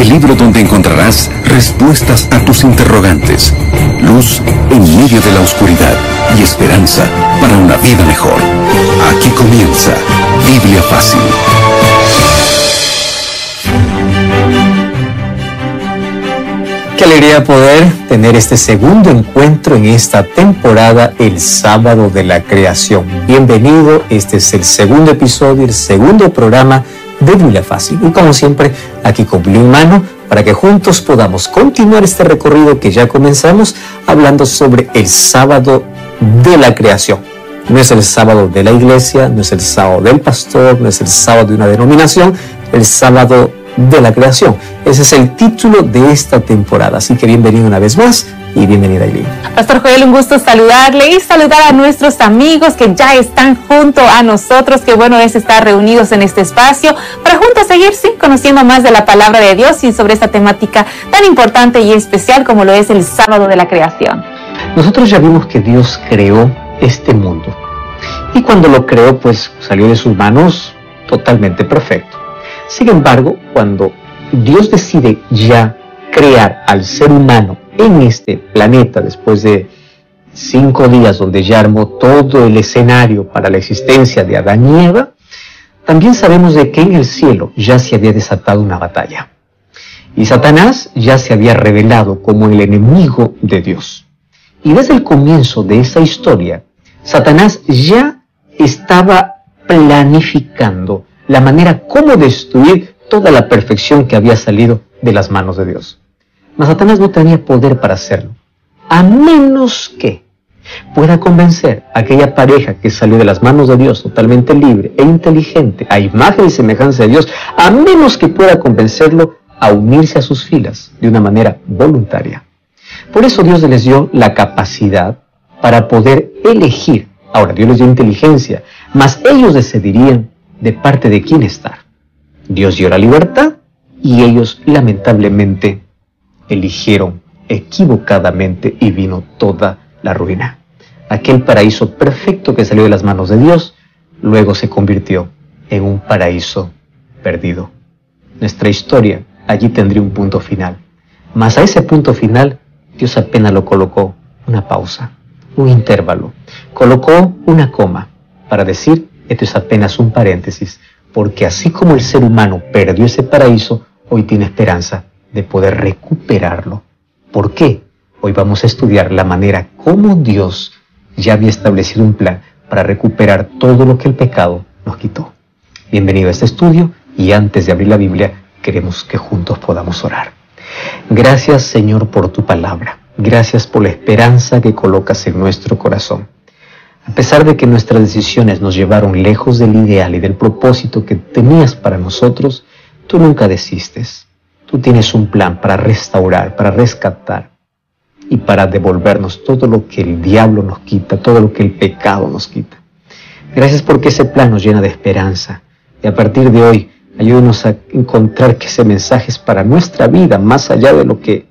el libro donde encontrarás respuestas a tus interrogantes, luz en medio de la oscuridad y esperanza para una vida mejor. Aquí comienza Biblia Fácil. Qué alegría poder tener este segundo encuentro en esta temporada, el Sábado de la Creación. Bienvenido, este es el segundo episodio, el segundo programa de Biblia Fácil. Y como siempre, aquí con Biblia en mano, para que juntos podamos continuar este recorrido que ya comenzamos hablando sobre el Sábado de la Creación. No es el sábado de la iglesia, no es el sábado del pastor, no es el sábado de una denominación, el sábado de la creación. Ese es el título de esta temporada. Así que bienvenido una vez más y bienvenida, Aileen. Pastor Joel, un gusto saludarle y saludar a nuestros amigos que ya están junto a nosotros. Qué bueno es estar reunidos en este espacio para juntos seguir conociendo más de la palabra de Dios y sobre esta temática tan importante y especial como lo es el sábado de la creación. Nosotros ya vimos que Dios creó este mundo y cuando lo creó pues salió de sus manos totalmente perfecto. Sin embargo, cuando Dios decide ya crear al ser humano en este planeta, después de 5 días donde ya armó todo el escenario para la existencia de Adán y Eva, también sabemos de que en el cielo ya se había desatado una batalla. Y Satanás ya se había revelado como el enemigo de Dios. Y desde el comienzo de esa historia, Satanás ya estaba planificando la manera como destruir toda la perfección que había salido de las manos de Dios. Mas Satanás no tenía poder para hacerlo, a menos que pueda convencer a aquella pareja que salió de las manos de Dios totalmente libre e inteligente, a imagen y semejanza de Dios, a menos que pueda convencerlo a unirse a sus filas de una manera voluntaria. Por eso Dios les dio la capacidad para poder elegir. Ahora, Dios les dio inteligencia, mas ellos decidirían de parte de quién estar. Dios dio la libertad y ellos lamentablemente eligieron equivocadamente y vino toda la ruina. Aquel paraíso perfecto que salió de las manos de Dios, luego se convirtió en un paraíso perdido. Nuestra historia allí tendría un punto final. Mas a ese punto final, Dios apenas lo colocó una pausa, un intervalo. Colocó una coma para decir: esto es apenas un paréntesis, porque así como el ser humano perdió ese paraíso, hoy tiene esperanza de poder recuperarlo. ¿Por qué? Hoy vamos a estudiar la manera como Dios ya había establecido un plan para recuperar todo lo que el pecado nos quitó. Bienvenido a este estudio y antes de abrir la Biblia, queremos que juntos podamos orar. Gracias, Señor, por tu palabra. Gracias por la esperanza que colocas en nuestro corazón. A pesar de que nuestras decisiones nos llevaron lejos del ideal y del propósito que tenías para nosotros, tú nunca desistes. Tú tienes un plan para restaurar, para rescatar y para devolvernos todo lo que el diablo nos quita, todo lo que el pecado nos quita. Gracias porque ese plan nos llena de esperanza. Y a partir de hoy, ayúdanos a encontrar que ese mensaje es para nuestra vida, más allá de lo que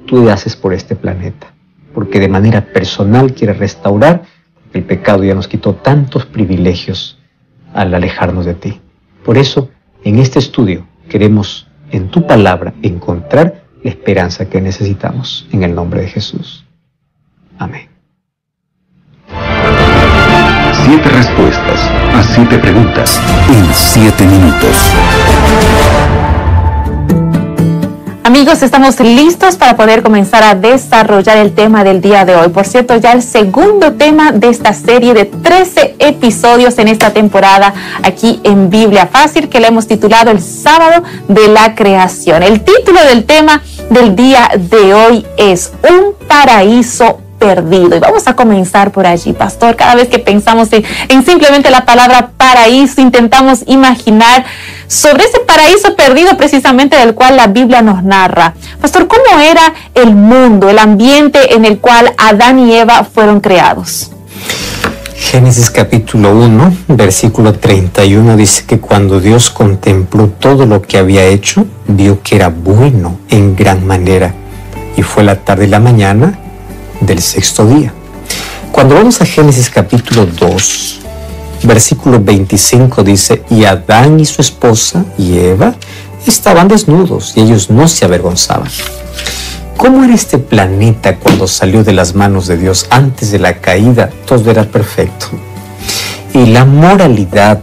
tú haces por este planeta. Porque de manera personal quieres restaurar. El pecado ya nos quitó tantos privilegios al alejarnos de ti. Por eso, en este estudio, queremos en tu palabra encontrar la esperanza que necesitamos. En el nombre de Jesús. Amén. 7 respuestas a 7 preguntas en 7 minutos. Amigos, estamos listos para poder comenzar a desarrollar el tema del día de hoy. Por cierto, ya el segundo tema de esta serie de 13 episodios en esta temporada aquí en Biblia Fácil, que le hemos titulado El Sábado de la Creación. El título del tema del día de hoy es Un paraíso perdido. Y vamos a comenzar por allí, pastor. Cada vez que pensamos en simplemente la palabra paraíso, intentamos imaginar sobre ese paraíso perdido precisamente del cual la Biblia nos narra. Pastor, ¿cómo era el mundo, el ambiente en el cual Adán y Eva fueron creados? Génesis capítulo 1, versículo 31 dice que cuando Dios contempló todo lo que había hecho, vio que era bueno en gran manera. Y fue la tarde y la mañana del sexto día. Cuando vamos a Génesis capítulo 2, versículo 25 dice: y Adán y su esposa y Eva estaban desnudos y ellos no se avergonzaban. ¿Cómo era este planeta cuando salió de las manos de Dios? Antes de la caída, todo era perfecto. Y la moralidad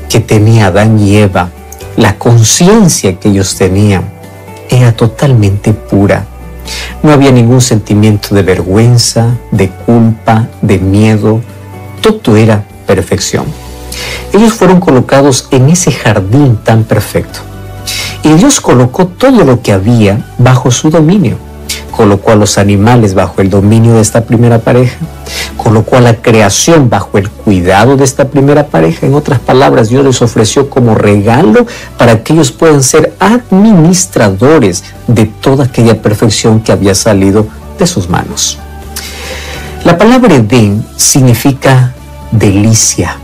que tenía Adán y Eva, la conciencia que ellos tenían, era totalmente pura. No había ningún sentimiento de vergüenza, de culpa, de miedo. Todo era perfección. Ellos fueron colocados en ese jardín tan perfecto. Y Dios colocó todo lo que había bajo su dominio. Colocó a los animales bajo el dominio de esta primera pareja. Colocó a la creación bajo el cuidado de esta primera pareja. En otras palabras, Dios les ofreció como regalo para que ellos puedan ser administradores de toda aquella perfección que había salido de sus manos. La palabra Edén significa delicia.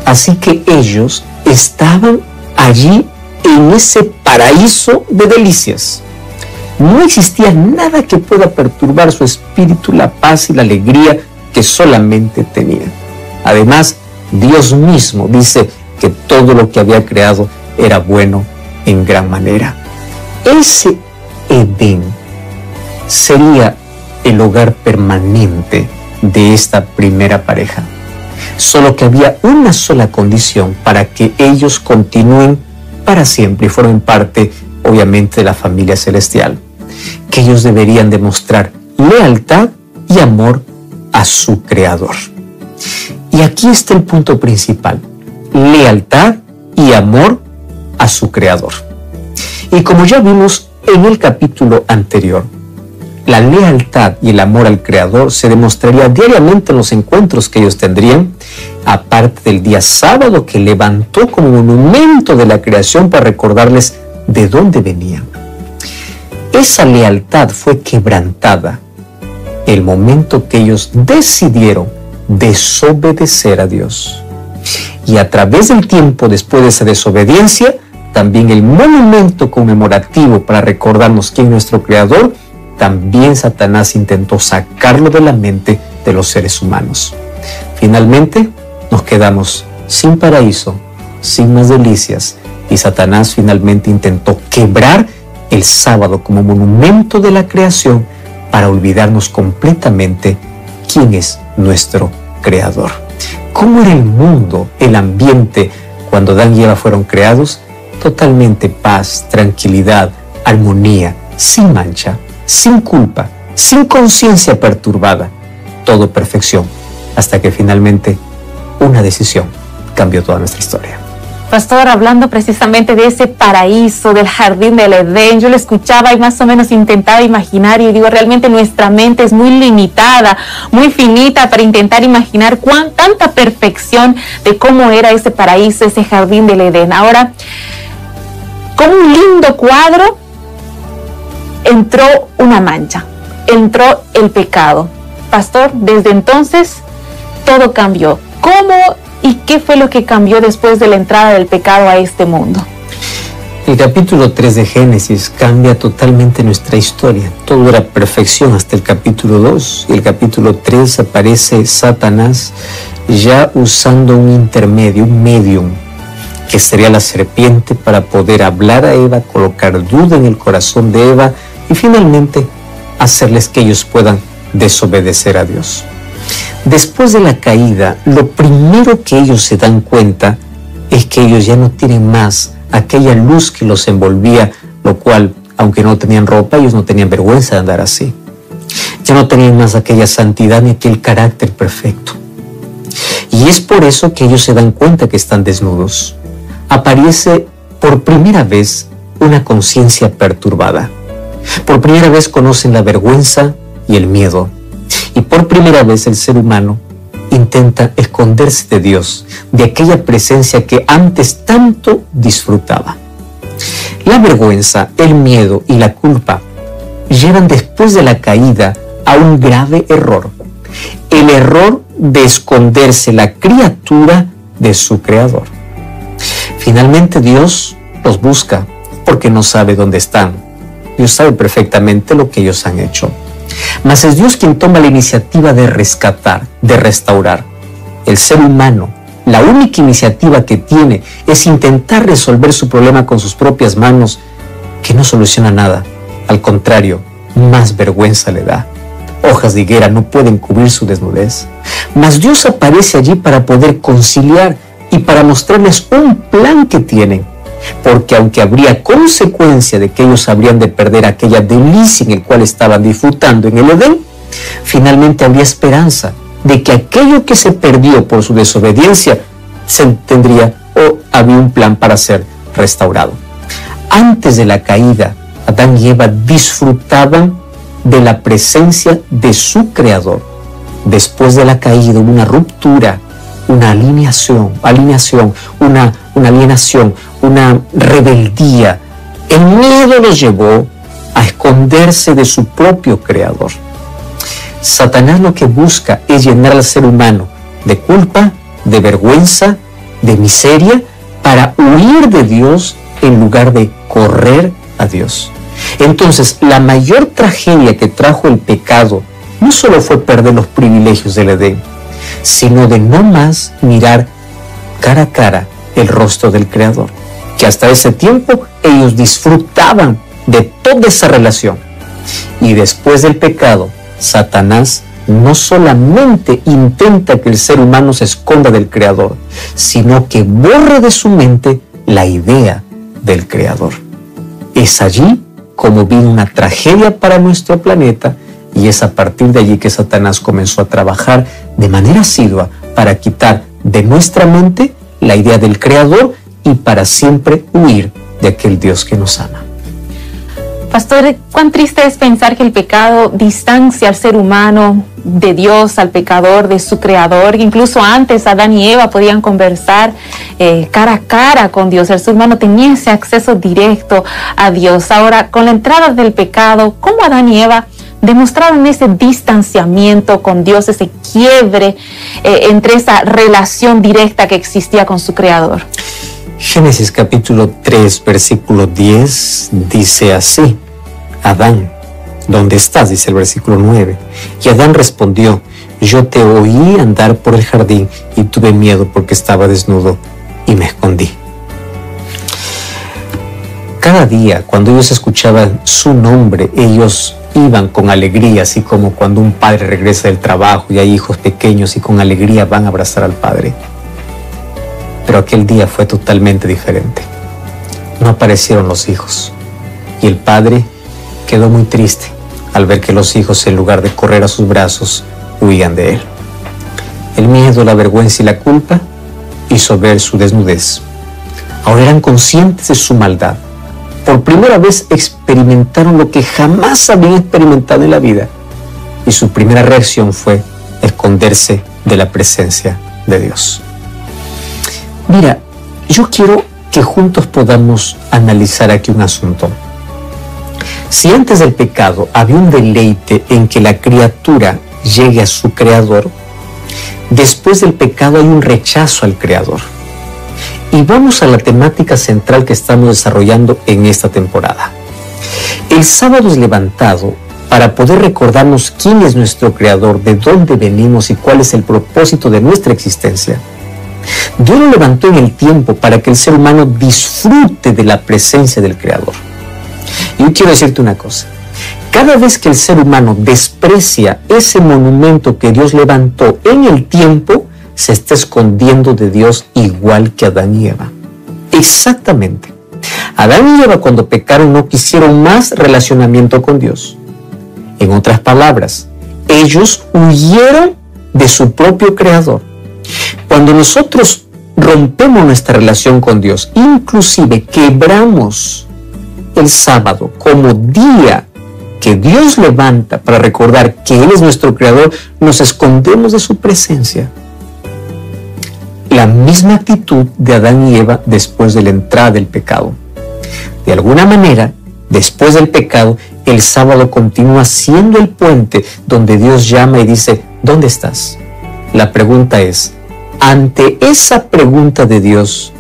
Así que ellos estaban allí en ese paraíso de delicias. No existía nada que pueda perturbar su espíritu, la paz y la alegría que solamente tenían. Además, Dios mismo dice que todo lo que había creado era bueno en gran manera. Ese Edén sería el hogar permanente de esta primera pareja. Solo que había una sola condición para que ellos continúen para siempre y formen parte, obviamente, de la familia celestial. Que ellos deberían demostrar lealtad y amor a su Creador. Y aquí está el punto principal: lealtad y amor a su Creador. Y como ya vimos en el capítulo anterior, la lealtad y el amor al Creador se demostraría diariamente en los encuentros que ellos tendrían, aparte del día sábado que levantó como monumento de la creación para recordarles de dónde venían. Esa lealtad fue quebrantada el momento que ellos decidieron desobedecer a Dios. Y a través del tiempo después de esa desobediencia, también el monumento conmemorativo para recordarnos quién es nuestro Creador, también Satanás intentó sacarlo de la mente de los seres humanos. Finalmente, nos quedamos sin paraíso, sin más delicias, y Satanás finalmente intentó quebrar el sábado como monumento de la creación para olvidarnos completamente quién es nuestro Creador. ¿Cómo era el mundo, el ambiente, cuando Adán y Eva fueron creados? Totalmente paz, tranquilidad, armonía, sin mancha, sin culpa, sin conciencia perturbada, todo perfección, hasta que finalmente una decisión cambió toda nuestra historia. Pastor, hablando precisamente de ese paraíso, del jardín del Edén, yo lo escuchaba y más o menos intentaba imaginar, y digo, realmente nuestra mente es muy limitada, muy finita para intentar imaginar tanta perfección de cómo era ese paraíso, ese jardín del Edén. Ahora, como un lindo cuadro, entró una mancha, entró el pecado. Pastor, desde entonces todo cambió. ¿Cómo y qué fue lo que cambió después de la entrada del pecado a este mundo? El capítulo 3 de Génesis cambia totalmente nuestra historia. Todo era perfección hasta el capítulo 2. Y el capítulo 3 aparece Satanás ya usando un intermedio, un medium, que sería la serpiente, para poder hablar a Eva, colocar duda en el corazón de Eva y finalmente hacerles que ellos puedan desobedecer a Dios. Después de la caída, lo primero que ellos se dan cuenta es que ellos ya no tienen más aquella luz que los envolvía, lo cual, aunque no tenían ropa, ellos no tenían vergüenza de andar así. Ya no tenían más aquella santidad ni aquel carácter perfecto. Y es por eso que ellos se dan cuenta que están desnudos. Aparece por primera vez una conciencia perturbada. Por primera vez conocen la vergüenza y el miedo. Y por primera vez el ser humano intenta esconderse de Dios, de aquella presencia que antes tanto disfrutaba. La vergüenza, el miedo y la culpa llevan después de la caída a un grave error. El error de esconderse la criatura de su Creador. Finalmente Dios los busca porque no sabe dónde están. Dios sabe perfectamente lo que ellos han hecho. Mas es Dios quien toma la iniciativa de rescatar, de restaurar. El ser humano la única iniciativa que tiene es intentar resolver su problema con sus propias manos, que no soluciona nada. Al contrario, más vergüenza le da. Hojas de higuera no pueden cubrir su desnudez. Mas Dios aparece allí para poder conciliar y para mostrarles un plan que tienen. Porque aunque habría consecuencia de que ellos habrían de perder aquella delicia en el cual estaban disfrutando en el Edén, finalmente habría esperanza de que aquello que se perdió por su desobediencia se tendría o había un plan para ser restaurado. Antes de la caída, Adán y Eva disfrutaban de la presencia de su Creador. Después de la caída hubo una ruptura, una alienación, una rebeldía. El miedo los llevó a esconderse de su propio Creador. Satanás lo que busca es llenar al ser humano de culpa, de vergüenza, de miseria, para huir de Dios en lugar de correr a Dios. Entonces, la mayor tragedia que trajo el pecado no solo fue perder los privilegios del Edén, sino de no más mirar cara a cara el rostro del Creador, que hasta ese tiempo ellos disfrutaban de toda esa relación. Y después del pecado, Satanás no solamente intenta que el ser humano se esconda del Creador, sino que borre de su mente la idea del Creador. Es allí como vino una tragedia para nuestro planeta, y es a partir de allí que Satanás comenzó a trabajar de manera asidua para quitar de nuestra mente la idea del Creador y para siempre huir de aquel Dios que nos ama. Pastor, cuán triste es pensar que el pecado distancia al ser humano de Dios, al pecador, de su Creador. Incluso antes Adán y Eva podían conversar cara a cara con Dios. El ser humano tenía ese acceso directo a Dios. Ahora, con la entrada del pecado, ¿cómo Adán y Eva demostraron ese distanciamiento con Dios, ese quiebre entre esa relación directa que existía con su Creador? Génesis capítulo 3, versículo 10 dice así: Adán, ¿dónde estás?, dice el versículo 9. Y Adán respondió: yo te oí andar por el jardín y tuve miedo porque estaba desnudo y me escondí. Cada día, cuando ellos escuchaban su nombre, ellos iban con alegría, así como cuando un padre regresa del trabajo y hay hijos pequeños y con alegría van a abrazar al padre. Pero aquel día fue totalmente diferente. No aparecieron los hijos y el padre quedó muy triste al ver que los hijos, en lugar de correr a sus brazos, huían de él. El miedo, la vergüenza y la culpa hizo ver su desnudez. Ahora eran conscientes de su maldad. Por primera vez experimentaron lo que jamás habían experimentado en la vida, y su primera reacción fue esconderse de la presencia de Dios. Mira, yo quiero que juntos podamos analizar aquí un asunto. Si antes del pecado había un deleite en que la criatura llegue a su Creador, después del pecado hay un rechazo al Creador. Y vamos a la temática central que estamos desarrollando en esta temporada. El sábado es levantado para poder recordarnos quién es nuestro Creador, de dónde venimos y cuál es el propósito de nuestra existencia. Dios lo levantó en el tiempo para que el ser humano disfrute de la presencia del Creador. Y yo quiero decirte una cosa: cada vez que el ser humano desprecia ese monumento que Dios levantó en el tiempo, se está escondiendo de Dios, igual que Adán y Eva. Exactamente. Adán y Eva, cuando pecaron, no quisieron más relacionamiento con Dios. En otras palabras, ellos huyeron de su propio Creador. Cuando nosotros rompemos nuestra relación con Dios, inclusive quebramos el sábado como día que Dios levanta para recordar que Él es nuestro Creador, nos escondemos de su presencia. La misma actitud de Adán y Eva después de la entrada del pecado. De alguna manera, después del pecado, el sábado continúa siendo el puente donde Dios llama y dice: ¿dónde estás? La pregunta es, ante esa pregunta de Dios,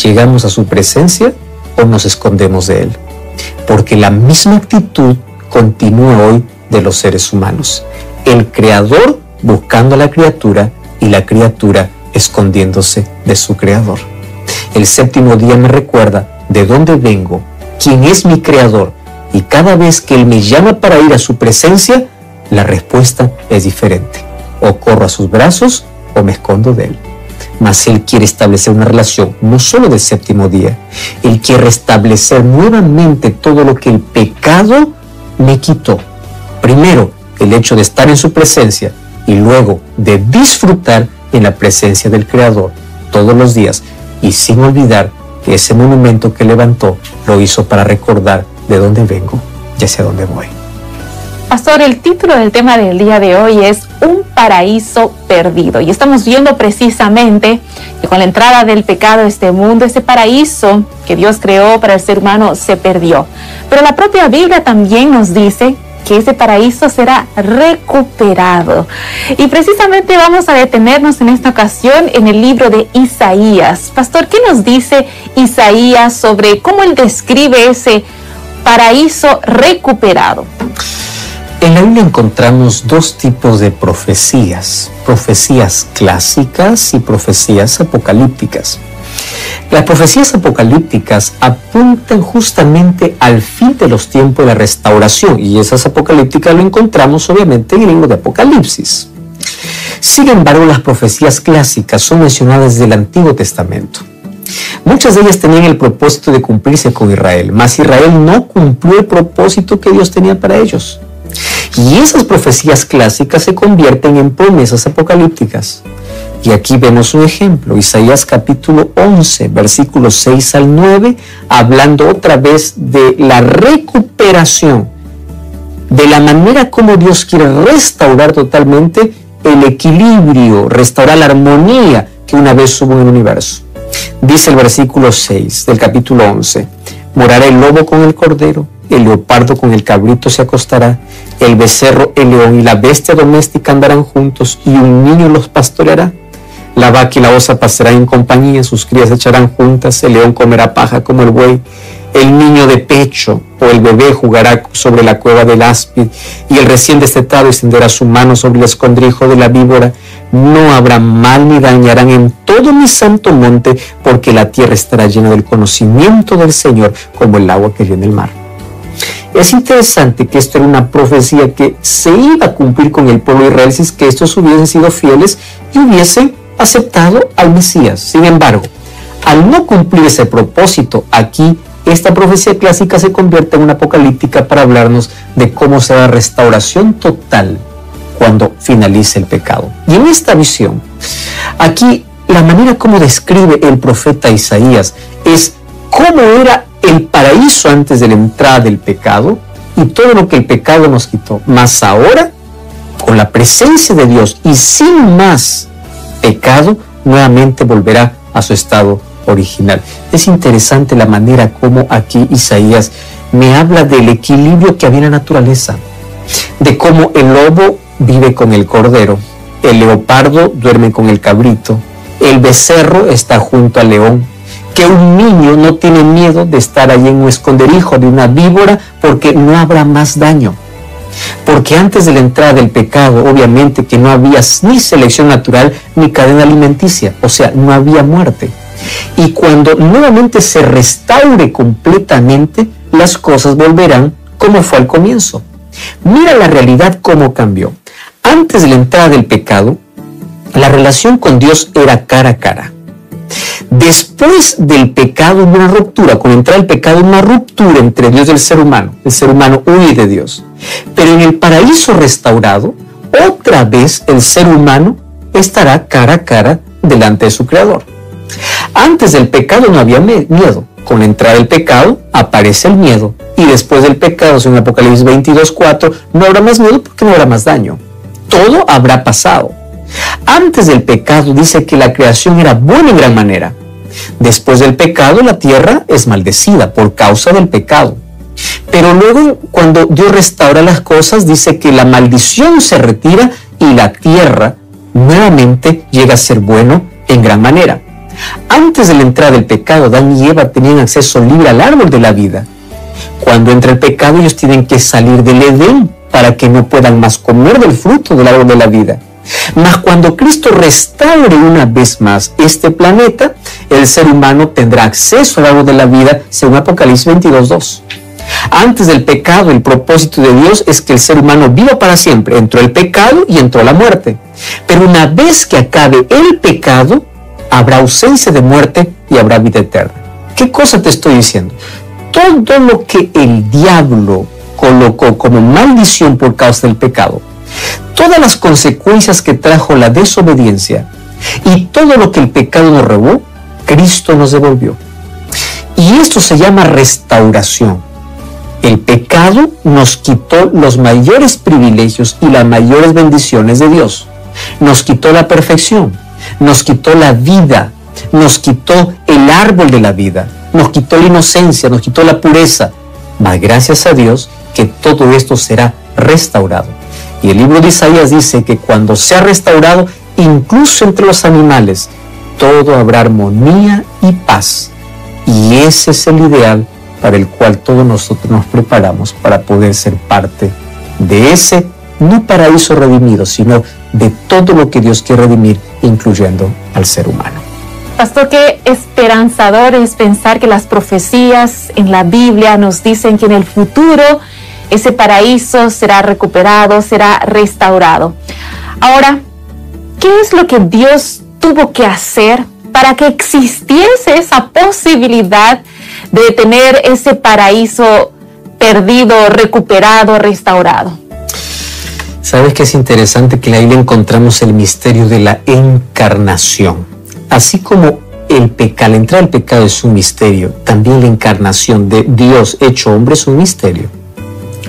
¿llegamos a su presencia o nos escondemos de Él? Porque la misma actitud continúa hoy de los seres humanos. El Creador buscando a la criatura y la criatura escondiéndose de su Creador. El séptimo día me recuerda de dónde vengo, quién es mi Creador, y cada vez que Él me llama para ir a su presencia, la respuesta es diferente. O corro a sus brazos o me escondo de Él. Mas Él quiere establecer una relación, no solo del séptimo día. Él quiere restablecer nuevamente todo lo que el pecado me quitó. Primero, el hecho de estar en su presencia y luego de disfrutar en la presencia del Creador todos los días, y sin olvidar que ese monumento que levantó lo hizo para recordar de dónde vengo y hacia dónde voy. Pastor, el título del tema del día de hoy es Un paraíso perdido. Y estamos viendo precisamente que con la entrada del pecado a este mundo, ese paraíso que Dios creó para el ser humano se perdió. Pero la propia Biblia también nos dice que ese paraíso será recuperado. Y precisamente vamos a detenernos en esta ocasión en el libro de Isaías. Pastor, ¿qué nos dice Isaías sobre cómo él describe ese paraíso recuperado? En la Biblia encontramos dos tipos de profecías clásicas y profecías apocalípticas. Las profecías apocalípticas apuntan justamente al fin de los tiempos de la restauración, y esas apocalípticas lo encontramos obviamente en el libro de Apocalipsis. Sin embargo, las profecías clásicas son mencionadas desde el Antiguo Testamento. Muchas de ellas tenían el propósito de cumplirse con Israel, mas Israel no cumplió el propósito que Dios tenía para ellos. Y esas profecías clásicas se convierten en promesas apocalípticas. Y aquí vemos un ejemplo, Isaías capítulo 11, versículos 6 al 9, hablando otra vez de la recuperación, de la manera como Dios quiere restaurar totalmente el equilibrio, restaurar la armonía que una vez hubo en el universo. Dice el versículo 6 del capítulo 11, morará el lobo con el cordero, el leopardo con el cabrito se acostará, el becerro, el león y la bestia doméstica andarán juntos, y un niño los pastoreará. La vaca y la osa pasarán en compañía, sus crías echarán juntas, el león comerá paja como el buey, el niño de pecho o el bebé jugará sobre la cueva del áspid, y el recién destetado extenderá su mano sobre el escondrijo de la víbora. No habrá mal ni dañarán en todo mi santo monte, porque la tierra estará llena del conocimiento del Señor, como el agua que viene del mar. Es interesante que esto era una profecía que se iba a cumplir con el pueblo de Israel si es que estos hubiesen sido fieles y hubiesen aceptado al Mesías. Sin embargo, al no cumplir ese propósito, aquí esta profecía clásica se convierte en una apocalíptica para hablarnos de cómo será la restauración total cuando finalice el pecado. Y en esta visión, aquí la manera como describe el profeta Isaías es cómo era el paraíso antes de la entrada del pecado y todo lo que el pecado nos quitó. Mas ahora, con la presencia de Dios y sin más pecado, nuevamente volverá a su estado original. Es interesante la manera como aquí Isaías me habla del equilibrio que había en la naturaleza, de cómo el lobo vive con el cordero, el leopardo duerme con el cabrito, el becerro está junto al león, que un niño no tiene miedo de estar ahí en un esconderijo de una víbora porque no habrá más daño. Porque antes de la entrada del pecado, obviamente que no había ni selección natural ni cadena alimenticia, o sea, no había muerte. Y cuando nuevamente se restaure completamente, las cosas volverán como fue al comienzo. Mira la realidad cómo cambió. Antes de la entrada del pecado, la relación con Dios era cara a cara. Después del pecado hubo una ruptura. Con la entrada del pecado una ruptura entre Dios y el ser humano. El ser humano huye de Dios. Pero en el paraíso restaurado, otra vez el ser humano estará cara a cara delante de su Creador. Antes del pecado no había miedo. Con la entrada del pecado aparece el miedo. Y después del pecado, según Apocalipsis 22:4, no habrá más miedo porque no habrá más daño. Todo habrá pasado. Antes del pecado dice que la creación era buena en gran manera. Después del pecado la tierra es maldecida por causa del pecado. Pero luego cuando Dios restaura las cosas dice que la maldición se retira y la tierra nuevamente llega a ser bueno en gran manera. Antes de la entrada del pecado, Adán y Eva tenían acceso libre al árbol de la vida. Cuando entra el pecado ellos tienen que salir del Edén para que no puedan más comer del fruto del árbol de la vida. Mas cuando Cristo restaure una vez más este planeta, el ser humano tendrá acceso al árbol de la vida, según Apocalipsis 22:2. Antes del pecado, el propósito de Dios es que el ser humano viva para siempre. Entró el pecado y entró la muerte. Pero una vez que acabe el pecado, habrá ausencia de muerte y habrá vida eterna. ¿Qué cosa te estoy diciendo? Todo lo que el diablo colocó como maldición por causa del pecado, todas las consecuencias que trajo la desobediencia y todo lo que el pecado nos robó, Cristo nos devolvió. Y esto se llama restauración. El pecado nos quitó los mayores privilegios y las mayores bendiciones de Dios. Nos quitó la perfección, nos quitó la vida, nos quitó el árbol de la vida, nos quitó la inocencia, nos quitó la pureza. Mas gracias a Dios que todo esto será restaurado. Y el libro de Isaías dice que cuando sea restaurado, incluso entre los animales, todo habrá armonía y paz. Y ese es el ideal para el cual todos nosotros nos preparamos para poder ser parte de ese, no paraíso redimido, sino de todo lo que Dios quiere redimir, incluyendo al ser humano. Pastor, qué esperanzador es pensar que las profecías en la Biblia nos dicen que en el futuro ese paraíso será recuperado, será restaurado. Ahora, ¿qué es lo que Dios tuvo que hacer para que existiese esa posibilidad de tener ese paraíso perdido, recuperado, restaurado? ¿Sabes qué es interesante? Que en la Biblia encontramos el misterio de la encarnación. Así como la entrada del pecado es un misterio, también la encarnación de Dios hecho hombre es un misterio.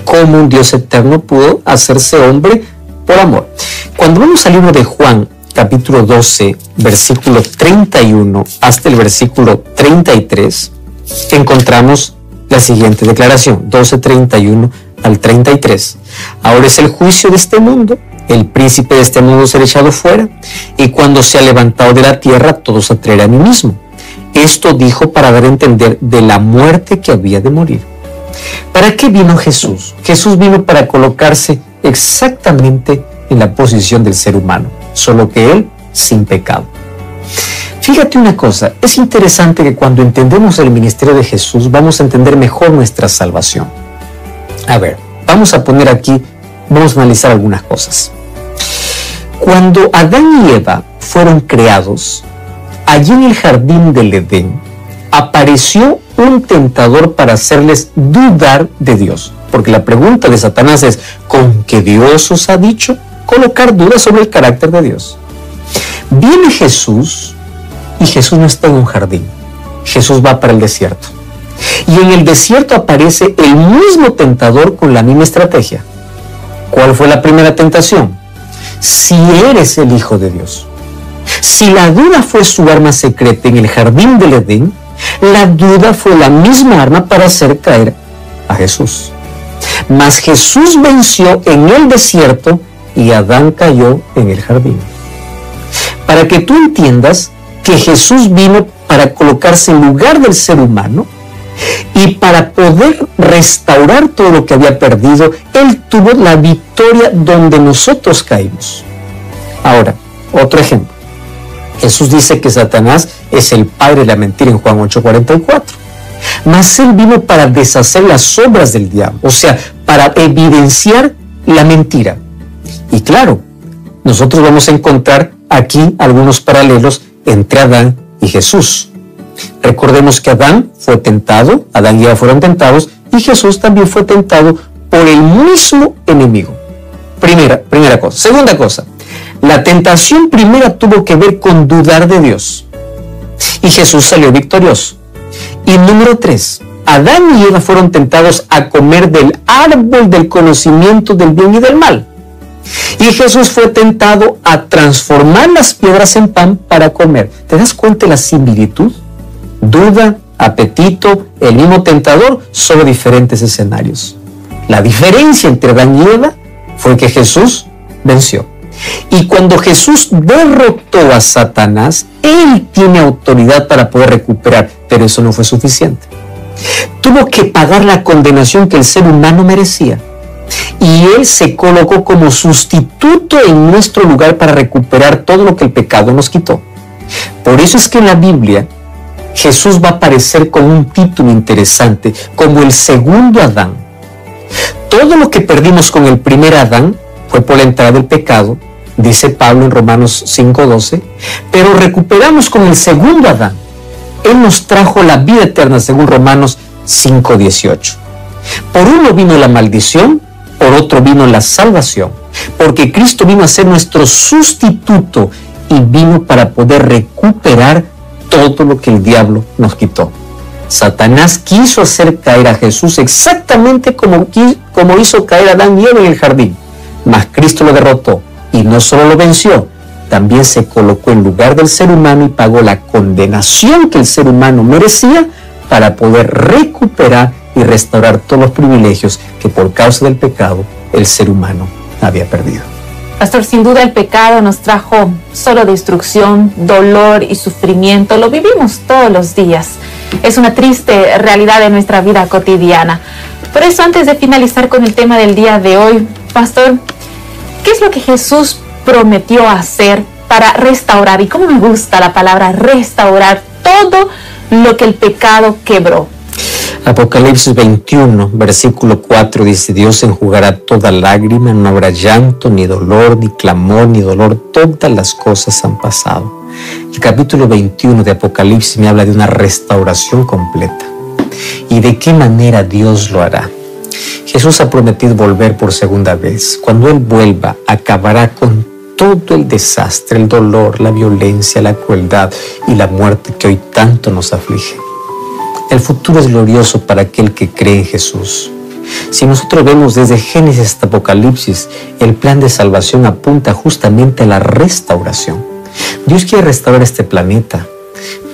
¿Cómo un Dios eterno pudo hacerse hombre por amor? Cuando vamos al libro de Juan, capítulo 12, versículo 31 hasta el versículo 33, encontramos la siguiente declaración, 12:31 al 33. Ahora es el juicio de este mundo. El príncipe de este mundo será echado fuera, y cuando sea levantado de la tierra, todo se traerá a mí mismo. Esto dijo para dar a entender de la muerte que había de morir. ¿Para qué vino Jesús? Jesús vino para colocarse exactamente en la posición del ser humano, solo que él sin pecado. Fíjate una cosa, es interesante que cuando entendemos el ministerio de Jesús, vamos a entender mejor nuestra salvación. A ver, vamos a analizar algunas cosas. Cuando Adán y Eva fueron creados, allí en el jardín del Edén, apareció un tentador para hacerles dudar de Dios. Porque la pregunta de Satanás es, ¿con qué Dios os ha dicho? Colocar dudas sobre el carácter de Dios. Viene Jesús, y Jesús no está en un jardín. Jesús va para el desierto. Y en el desierto aparece el mismo tentador con la misma estrategia. ¿Cuál fue la primera tentación? Si eres el Hijo de Dios. Si la duda fue su arma secreta en el jardín del Edén, la duda fue la misma arma para hacer caer a Jesús. Mas Jesús venció en el desierto y Adán cayó en el jardín. Para que tú entiendas que Jesús vino para colocarse en lugar del ser humano, y para poder restaurar todo lo que había perdido, Él tuvo la victoria donde nosotros caímos. Ahora, otro ejemplo. Jesús dice que Satanás es el padre de la mentira en Juan 8:44. Mas Él vino para deshacer las obras del diablo, o sea, para evidenciar la mentira. Y claro, nosotros vamos a encontrar aquí algunos paralelos entre Adán y Jesús. Recordemos que Adán fue tentado, Adán y Eva fueron tentados, y Jesús también fue tentado por el mismo enemigo. Primera cosa. Segunda cosa, la tentación primera tuvo que ver con dudar de Dios, y Jesús salió victorioso. Y número 3, Adán y Eva fueron tentados a comer del árbol del conocimiento del bien y del mal. Y Jesús fue tentado a transformar las piedras en pan para comer. ¿Te das cuenta de la similitud? Duda, apetito, el mismo tentador, solo diferentes escenarios. La diferencia entre Adán y Eva fue que Jesús venció. Y cuando Jesús derrotó a Satanás, Él tiene autoridad para poder recuperar, pero eso no fue suficiente. Tuvo que pagar la condenación que el ser humano merecía. Y Él se colocó como sustituto en nuestro lugar para recuperar todo lo que el pecado nos quitó. Por eso es que en la Biblia Jesús va a aparecer con un título interesante, como el segundo Adán. Todo lo que perdimos con el primer Adán fue por la entrada del pecado, dice Pablo en Romanos 5:12, pero recuperamos con el segundo Adán. Él nos trajo la vida eterna, según Romanos 5:18. Por uno vino la maldición, por otro vino la salvación, porque Cristo vino a ser nuestro sustituto y vino para poder recuperar todo lo que el diablo nos quitó. Satanás quiso hacer caer a Jesús exactamente como hizo caer a Adán y Eva en el jardín, mas Cristo lo derrotó y no solo lo venció, también se colocó en lugar del ser humano y pagó la condenación que el ser humano merecía para poder recuperar y restaurar todos los privilegios que por causa del pecado el ser humano había perdido. Pastor, sin duda el pecado nos trajo solo destrucción, dolor y sufrimiento. Lo vivimos todos los días. Es una triste realidad de nuestra vida cotidiana. Por eso, antes de finalizar con el tema del día de hoy, Pastor, ¿qué es lo que Jesús prometió hacer para restaurar? Y cómo me gusta la palabra restaurar todo lo que el pecado quebró. Apocalipsis 21, versículo 4 dice: Dios enjugará toda lágrima, no habrá llanto, ni dolor, ni clamor, ni dolor, todas las cosas han pasado. El capítulo 21 de Apocalipsis me habla de una restauración completa. ¿Y de qué manera Dios lo hará? Jesús ha prometido volver por segunda vez. Cuando Él vuelva, acabará con todo el desastre, el dolor, la violencia, la crueldad y la muerte que hoy tanto nos aflige. El futuro es glorioso para aquel que cree en Jesús. Si nosotros vemos desde Génesis hasta Apocalipsis, el plan de salvación apunta justamente a la restauración. Dios quiere restaurar este planeta,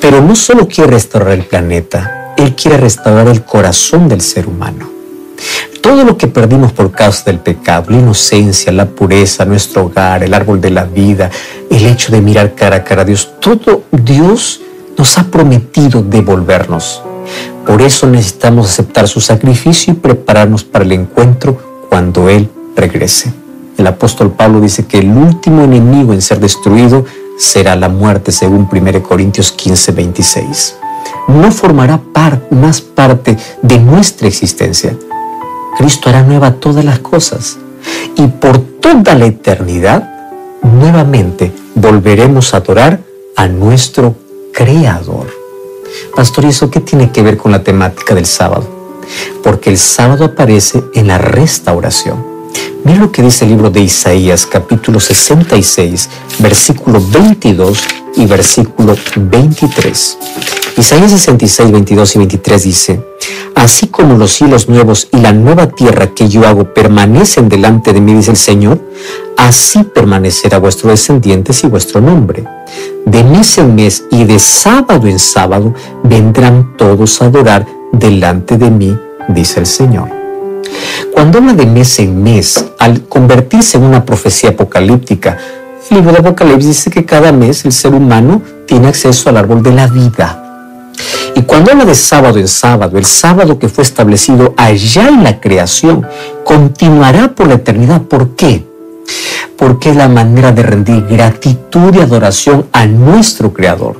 pero no solo quiere restaurar el planeta, Él quiere restaurar el corazón del ser humano. Todo lo que perdimos por causa del pecado, la inocencia, la pureza, nuestro hogar, el árbol de la vida, el hecho de mirar cara a cara a Dios, todo Dios nos ha prometido devolvernos. Por eso necesitamos aceptar su sacrificio y prepararnos para el encuentro cuando Él regrese. El apóstol Pablo dice que el último enemigo en ser destruido será la muerte, según 1 Corintios 15:26. No formará más parte de nuestra existencia. Cristo hará nueva todas las cosas y por toda la eternidad nuevamente volveremos a adorar a nuestro Creador. Pastor, ¿y eso qué tiene que ver con la temática del sábado? Porque el sábado aparece en la restauración. Mira lo que dice el libro de Isaías, capítulo 66, versículo 22 y versículo 23. Isaías 66, 22 y 23 dice: Así como los cielos nuevos y la nueva tierra que yo hago permanecen delante de mí, dice el Señor, así permanecerá vuestros descendientes y vuestro nombre. De mes en mes y de sábado en sábado vendrán todos a adorar delante de mí, dice el Señor. Cuando habla de mes en mes, al convertirse en una profecía apocalíptica, el libro de Apocalipsis dice que cada mes el ser humano tiene acceso al árbol de la vida. Y cuando habla de sábado en sábado, el sábado que fue establecido allá en la creación, continuará por la eternidad. ¿Por qué? Porque es la manera de rendir gratitud y adoración a nuestro Creador.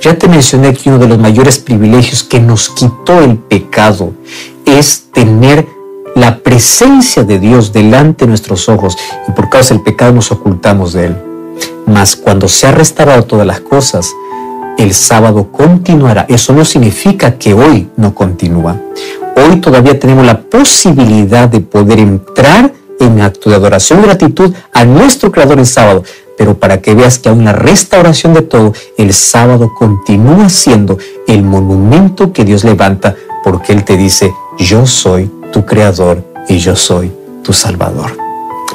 Ya te mencioné que uno de los mayores privilegios que nos quitó el pecado es tener la presencia de Dios delante de nuestros ojos, y por causa del pecado nos ocultamos de Él. Mas cuando se ha restaurado todas las cosas, el sábado continuará. Eso no significa que hoy no continúa. Hoy todavía tenemos la posibilidad de poder entrar en acto de adoración y gratitud a nuestro Creador el sábado. Pero para que veas que aún la restauración de todo, el sábado continúa siendo el monumento que Dios levanta, porque Él te dice: yo soy tu Creador y yo soy tu Salvador.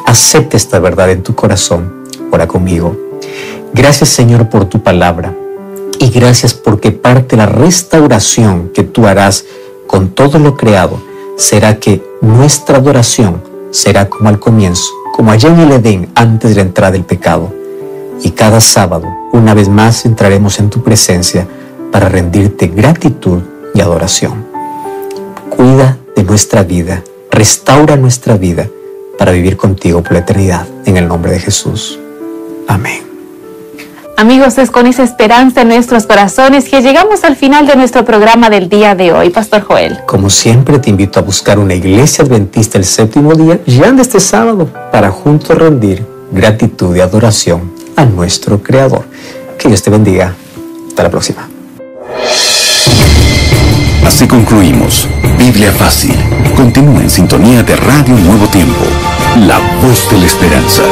Acepta esta verdad en tu corazón. Ora conmigo. Gracias, Señor, por tu palabra. Y gracias porque parte de la restauración que tú harás con todo lo creado será que nuestra adoración será como al comienzo, como allá en el Edén antes de la entrada del pecado. Y cada sábado, una vez más, entraremos en tu presencia para rendirte gratitud y adoración. Cuida de nuestra vida, restaura nuestra vida para vivir contigo por la eternidad. En el nombre de Jesús. Amén. Amigos, es con esa esperanza en nuestros corazones que llegamos al final de nuestro programa del día de hoy. Pastor Joel. Como siempre, te invito a buscar una iglesia adventista el séptimo día, ya de este sábado, para juntos rendir gratitud y adoración a nuestro Creador. Que Dios te bendiga. Hasta la próxima. Así concluimos Biblia Fácil. Continúa en sintonía de Radio Nuevo Tiempo, la voz de la esperanza.